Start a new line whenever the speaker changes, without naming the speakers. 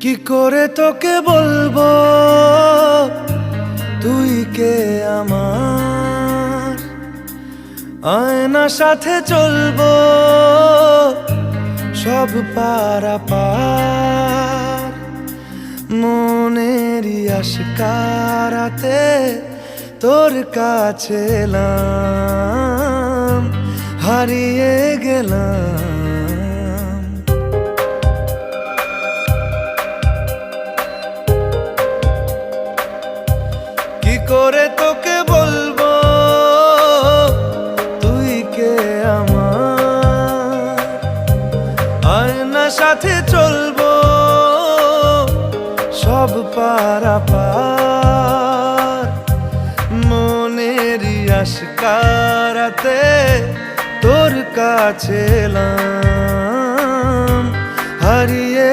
কি করে তোকে বলবো তুই কে আমার, আয়না সাথে চলবো সব পারাপার। মনেরই আশকারাতে তোর কাছে এলাম, হারিয়ে গেলাম। কি করে তোকে বলবো তুই কে আমার, আয়না সাথে চলবো সব পারাপার। মনেরই আশকারাতে তোর কাছে এলাম, হারিয়ে